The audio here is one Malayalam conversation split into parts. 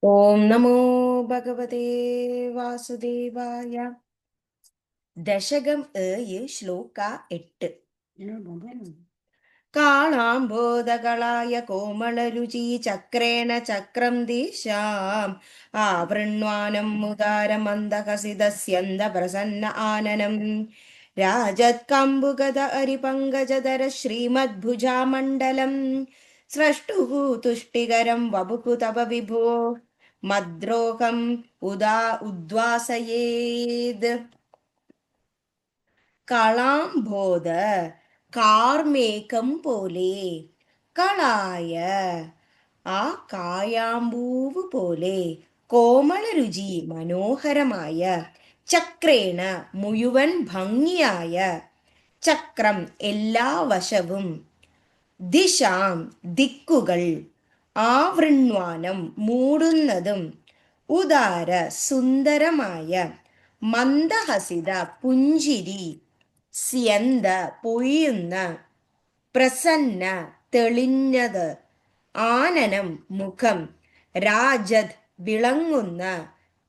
ഓം നമോ ഭഗവതേ വാസുദേവായ. ദശകം 7 ശ്ലോക 8. കാളാംബോധകളായ കോമളരുചി ചക്രേണ ചക്രം ദിശാം ആവൃണ്വാനം മുദാരമന്ദഹസിതസ്യന്ത പ്രസന്ന ആനനം രാജത്കമ്പുഗത അരിപങ്കജധര ശ്രീമദ്ഭുജാമണ്ഡലം സ്രഷ്ടുഃ തുഷ്ടികരം വപുഃ തവ വിഭോ മദ്രോഹം ഉദ്വാസയേത്. കളാംബോധ കാർമേഘം പോലെ, കളായ ആ കായാമ്പൂവ് പോലെ, കോമളരുചി മനോഹരമായ, ചക്രേണ മുഴുവൻ ഭംഗിയായ, ചക്രം എല്ലാ വശവും, ദിശാം ദിക്കുകൾ, ആവൃണ്വാനം മൂടുന്നതും, ഉദാര സുന്ദരമായ, മന്ദഹസിത പുഞ്ചിരി, സ്യന്ത പൊയ്യുന്ന, പ്രസന്ന തെളിഞ്ഞത്, ആനനം മുഖം, രാജത് വിളങ്ങുന്ന,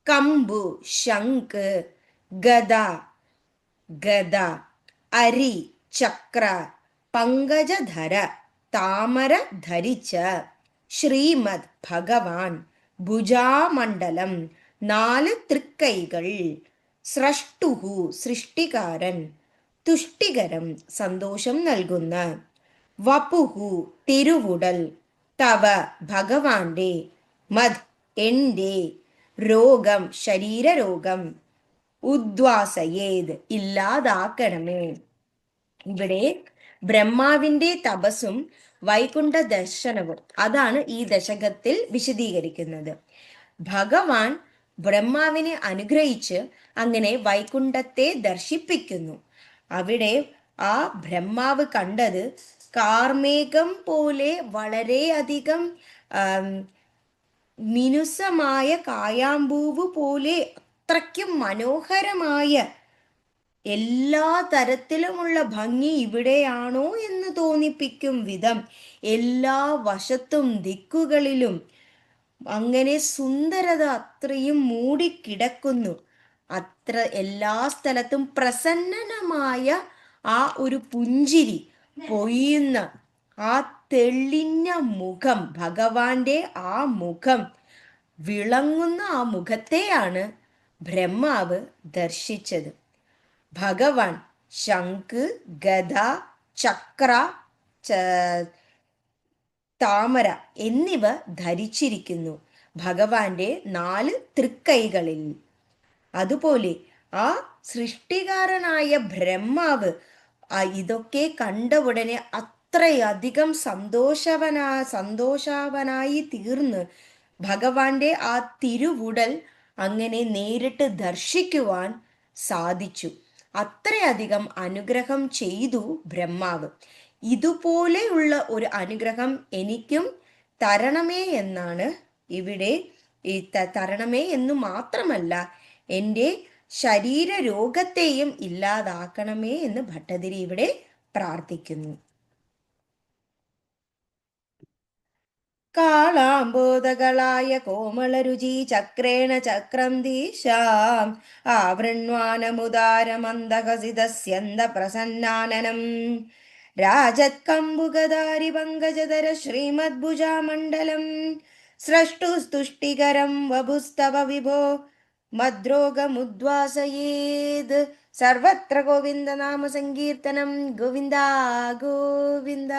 കമ്പു ശംഖ്, ഗദ ഗദ, അരി ചക്ര, പങ്കജധര താമര ധരിച്ച, ശ്രീമദ് ഭഗവാൻ, ഭുജാമണ്ഡലം 4 തൃക്കൈകൾ, സ്രഷ്ടുഹു സൃഷ്ടികാരൻ, തുഷ്ടികരം സന്തോഷം നൽകുന്ന, വപുഹു തിരുവുടൽ, തവ ഭഗവാന്റെ, മദ് എന്റെ, രോഗം ശരീരരോഗം, ഉദ്വാസയേത് ഇല്ലാതാക്കണമേ. ഇവിടെ ബ്രഹ്മാവിന്റെ തപസ്സും വൈകുണ്ഠ ദർശനവും അതാണ് ഈ ദശകത്തിൽ വിശദീകരിക്കുന്നത്. ഭഗവാൻ ബ്രഹ്മാവിനെ അനുഗ്രഹിച്ച് അങ്ങനെ വൈകുണ്ഠത്തെ ദർശിപ്പിക്കുന്നു. അവിടെ ആ ബ്രഹ്മാവ് കണ്ടത് കാർമേഘം പോലെ വളരെയധികം മിനുസമായ, കായാമ്പൂവ് പോലെ അത്രയ്ക്കും മനോഹരമായ, എല്ലാ തരത്തിലുമുള്ള ഭംഗി ഇവിടെയാണോ എന്ന് തോന്നിപ്പിക്കും വിധം എല്ലാ വശത്തും ദിക്കുകളിലും അങ്ങനെ സുന്ദരത അത്രയും മൂടിക്കിടക്കുന്നു. അത്ര എല്ലാ സ്ഥലത്തും പ്രസന്നമായ ആ ഒരു പുഞ്ചിരി പൊയ്യുന്ന ആ തെളിഞ്ഞ മുഖം, ഭഗവാന്റെ ആ മുഖം, വിളങ്ങുന്ന ആ മുഖത്തെയാണ് ബ്രഹ്മാവ് ദർശിച്ചത്. ഭഗവാൻ ശംഖ്, ഗദ, ചക്ര, താമര എന്നിവ ധരിച്ചിരിക്കുന്നു ഭഗവാന്റെ 4 തൃക്കൈകളിൽ. അതുപോലെ ആ സൃഷ്ടികാരനായ ബ്രഹ്മാവ് ഇതൊക്കെ കണ്ട ഉടനെ അത്രയധികം സന്തോഷാവനായി തീർന്ന് ഭഗവാന്റെ ആ തിരുവുടൽ അങ്ങനെ നേരിട്ട് ദർശിക്കുവാൻ സാധിച്ചു. അത്രയധികം അനുഗ്രഹം ചെയ്തു ബ്രഹ്മാവ്. ഇതുപോലെയുള്ള ഒരു അനുഗ്രഹം എനിക്കും തരണമേ എന്നാണ് ഇവിടെ തരണമേ എന്നു മാത്രമല്ല, എൻ്റെ ശരീര രോഗത്തെയും ഇല്ലാതാക്കണമേ എന്ന് ഭട്ടതിരി ഇവിടെ പ്രാർത്ഥിക്കുന്നു. കാളാംബോധകളായ കോമളരുചി ചക്രേണ ചക്രം ദിശാം ആവൃണ്വാനമുദാരമന്ദഹസിതസ്യന്ത പ്രസന്നാനനം രാജത്കമ്പുഗദാരി പങ്കജധര ശ്രീമദ്ഭുജാമണ്ഡലം സ്രഷ്ടുസ്തുഷ്ടികരം വപുസ്തവ വിഭോ മദ്രോഗമുദ്വാസയേത്. സർവത്ര ഗോവിന്ദ നാമ സങ്കീർത്തനം. ഗോവിന്ദ ഗോവിന്ദ.